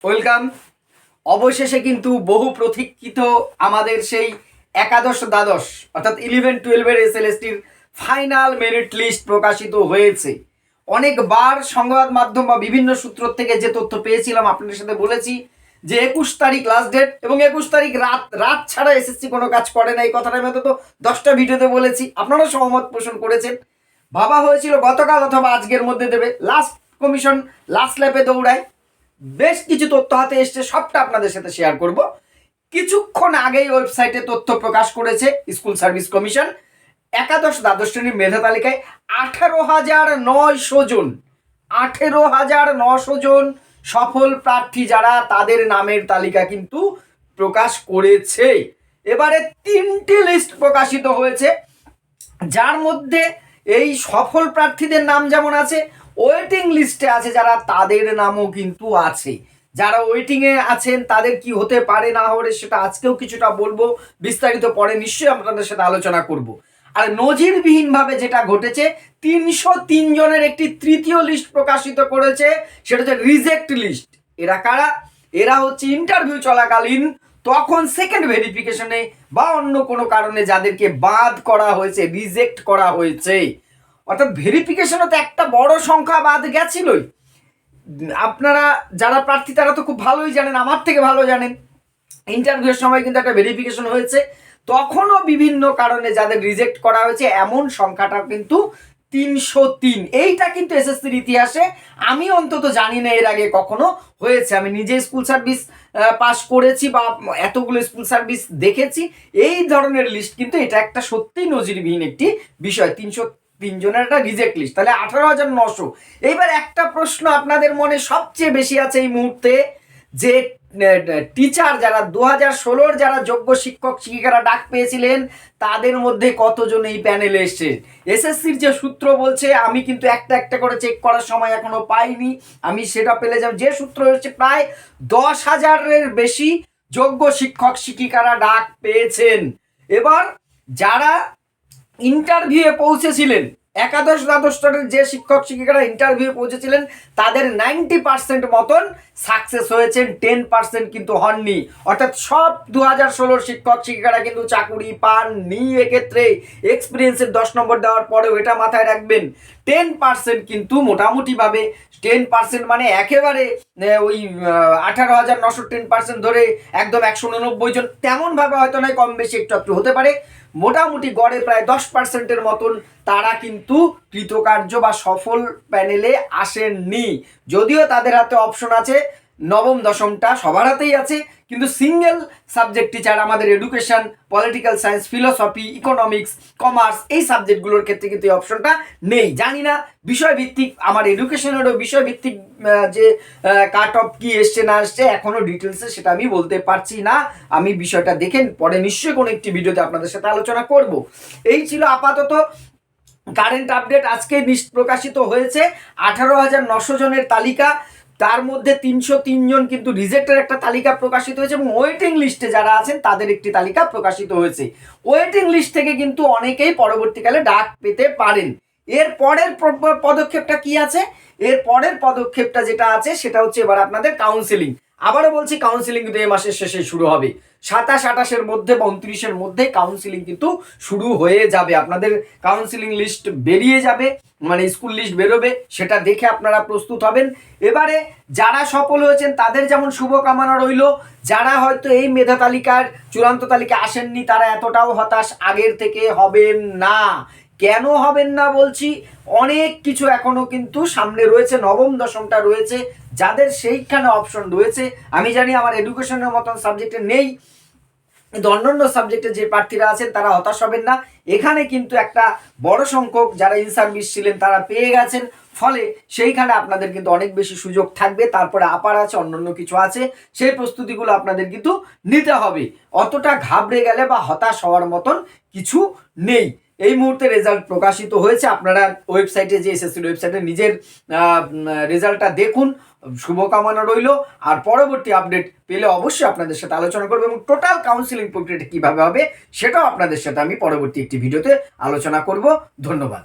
Welcome. অবশেষে কিন্তু বহু প্রতীক্ষিত আমাদের সেই একাদশ দ্বাদশ অর্থাৎ 11-12-এর এসএলএসটির ফাইনাল মেরিট লিস্ট প্রকাশিত হয়েছে। অনেকবার সংবাদ মাধ্যম বা বিভিন্ন সূত্র থেকে যে তথ্য পেয়েছিলাম আপনাদের সাথে বলেছি যে 21 তারিখ লাস্ট ডেট, এবং 21 তারিখ রাত ছাড়া এসএসসি কোনো কাজ করে না। এই কথাটা আমি অন্তত 10টা ভিডিওতে বলেছি, আপনারা সহমত পোষণ করেছেন। ভাবা হয়েছিল গতকাল অথবা আজকের মধ্যে দেবে, লাস্ট কমিশন লাস্ট ল্যাপে দৌড়ায়। বেশ কিছু তথ্য হাতে এসছে, সবটা আপনাদের সাথে শেয়ার করব। কিছুক্ষণ আগেই ওয়েবসাইটে তথ্য প্রকাশ করেছে স্কুল সার্ভিস কমিশন। একাদশ দ্বাদশ শ্রেণীর মেধা তালিকায় 18,900 জন 18,900 জন সফল প্রার্থী যারা, তাদের নামের তালিকা কিন্তু প্রকাশ করেছে। এবারে 3টে লিস্ট প্রকাশিত হয়েছে, যার মধ্যে এই সফল প্রার্থীদের নাম যেমন আছে, ওয়েটিং লিস্টে আছে যারা, তাদের নামও কিন্তু আছে। যারা ওয়েটিংয়ে আছেন তাদের কি হতে পারে না হলে সেটা আজকেও কিছুটা বলবো, বিস্তারিত পরে নিশ্চয়ই আপনাদের সাথে আলোচনা করব। আর নজিরবিহীনভাবে যেটা ঘটেছে, 303 জনের একটি তৃতীয় লিস্ট প্রকাশিত করেছে, সেটা হচ্ছে রিজেক্ট লিস্ট। এরা কারা? এরা হচ্ছে ইন্টারভিউ চলাকালীন তখন সেকেন্ড ভেরিফিকেশনে বা অন্য কোনো কারণে যাদেরকে বাদ করা হয়েছে, রিজেক্ট করা হয়েছে। অর্থাৎ ভেরিফিকেশনে তো একটা বড় সংখ্যা বাদ গেছিলই। আপনারা যারা প্রার্থী তারা তো খুব ভালোই জানেন, আমার থেকে ভালো জানেন। ইন্টারভিউর সময় কিন্তু একটা ভেরিফিকেশন হয়েছে, তখনও বিভিন্ন কারণে যাদের রিজেক্ট করা হয়েছে, এমন সংখ্যাটা কিন্তু 303। এইটা কিন্তু এসএসসির ইতিহাসে আমি অন্তত জানি না এর আগে কখনো হয়েছে। আমি নিজে স্কুল সার্ভিস পাস করেছি বা এতগুলো স্কুল সার্ভিস দেখেছি, এই ধরনের লিস্ট কিন্তু এটা একটা সত্যিই নজিরবিহীন একটি বিষয়। 303 জনের একটা রিজেক্ট লিস্ট, তাহলে 18,900। এইবার একটা প্রশ্ন আপনাদের মনে সবচেয়ে বেশি আছে এই মুহূর্তে, যে টিচার যারা 2016-র যারা যোগ্য শিক্ষক শিক্ষিকারা ডাক পেয়েছিলেন, তাদের মধ্যে কতজন এই প্যানেলে এসছে। এসএসসির যে সূত্র বলছে, আমি কিন্তু একটা একটা করে চেক করার সময় এখনো পাইনি, আমি সেটা পেলে যাব। যে সূত্র হচ্ছে প্রায় 10,000-এর বেশি যোগ্য শিক্ষক শিক্ষিকারা ডাক পেয়েছেন। এবার যারা ইন্টারভিউয়ে পৌঁছেছিলেন, একাদশ দ্বাদশ স্তরের যে শিক্ষক শিক্ষিকারা ইন্টারভিউ পৌঁছেছিলেন, তাদের 90% মতন সাকসেস হয়েছেন, 10% কিন্তু হননি। অর্থাৎ সব 2016-র শিক্ষক শিক্ষিকারা কিন্তু চাকুরি পাননি। এক্ষেত্রে এক্সপিরিয়েন্সের 10 নম্বর দেওয়ার পরেও এটা মাথায় রাখবেন, 10% কিন্তু মোটামুটিভাবে, 10% মানে একেবারে ওই 18,900 10% ধরে একদম 189 জন, তেমনভাবে হয়তো নয়, কম বেশি একটু একটু হতে পারে। মোটামুটি গড়ে প্রায় 10%-এর মতন তারা কিন্তু কৃতকার্য বা সফল প্যানেলে আসেননি। যদিও তাদের হাতে অপশন আছে, নবম দশমটা সবার হাতেই আছে, কিন্তু সিঙ্গেল সাবজেক্ট টিচার, আমাদের education, political science, philosophy, economics, commerce, এই সাবজেক্টগুলোর ক্ষেত্রে কিন্তু এই অপশনটা নেই। জানি না বিষয়ভিত্তিক, আমার এডুকেশনেরও বিষয়ভিত্তিক যে কাট অফ কি এসছে না এসছে এখনো ডিটেলসে সেটা আমি বলতে পারছি না। আমি বিষয়টা দেখে পরে নিশ্চয়ই কোনো একটি ভিডিওতে আপনাদের সাথে আলোচনা করব। এই ছিল আপাতত কারেন্ট আপডেট। আজকে লিস্ট প্রকাশিত হয়েছে 18,900 জনের তালিকা, তার মধ্যে 303 জন কিন্তু রিজেক্টের একটা তালিকা প্রকাশিত হয়েছে, এবং ওয়েটিং লিস্টে যারা আছেন তাদের একটি তালিকা প্রকাশিত হয়েছে। ওয়েটিং লিস্ট থেকে কিন্তু অনেকেই পরবর্তীকালে ডাক পেতে পারেন। এর পরের পদক্ষেপটা কি আছে? এর পরের পদক্ষেপটা যেটা আছে সেটা হচ্ছে এবার আপনাদের কাউন্সেলিং। আবারও বলছি, কাউন্সিলিং কিন্তু এই মাসের শেষে শুরু হবে। 27-28-এর মধ্যে বা 29-এর মধ্যে কাউন্সিলিং কিন্তু শুরু হয়ে যাবে। আপনাদের কাউন্সিলিং লিস্ট বেরিয়ে যাবে, মানে স্কুল লিস্ট বেরোবে, সেটা দেখে আপনারা প্রস্তুত হবেন। এবারে যারা সফল হয়েছেন তাদের যেমন শুভকামনা রইল, যারা হয়তো এই মেধা তালিকার চূড়ান্ত তালিকা আসেননি তারা এতটাও হতাশ আগের থেকে হবেন না। কেন হবেন না বলছি, অনেক কিছু এখনো কিন্তু সামনে রয়েছে, নবম দশমটা রয়েছে, যাদের সেইখানে অপশন রয়েছে। আমি জানি আমার এডুকেশনের মতন সাবজেক্টে নেই, কিন্তু অন্যান্য সাবজেক্টে যে প্রার্থীরা আছেন তারা হতাশ হবেন না। এখানে কিন্তু একটা বড় সংখ্যক যারা ইন সার্ভিস ছিলেন তারা পেয়ে গেছেন, ফলে সেইখানে আপনাদের কিন্তু অনেক বেশি সুযোগ থাকবে। তারপরে আপার আছে, অন্যান্য কিছু আছে, সেই প্রস্তুতিগুলো আপনাদের কিন্তু নিতে হবে। অতটা ঘাবড়ে গেলে বা হতাশ হওয়ার মতন কিছু নেই। এই মুহূর্তে রেজাল্ট প্রকাশিত হয়েছে, আপনারা ওয়েবসাইটে যে এসএসসির ওয়েবসাইটে নিজের রেজাল্টটা দেখুন। শুভকামনা রইল, আর পরবর্তী আপডেট পেলে অবশ্যই আপনাদের সাথে আলোচনা করবো, এবং টোটাল কাউন্সিলিং প্রক্রিয়াটা কীভাবে হবে সেটাও আপনাদের সাথে আমি পরবর্তী একটি ভিডিওতে আলোচনা করব। ধন্যবাদ।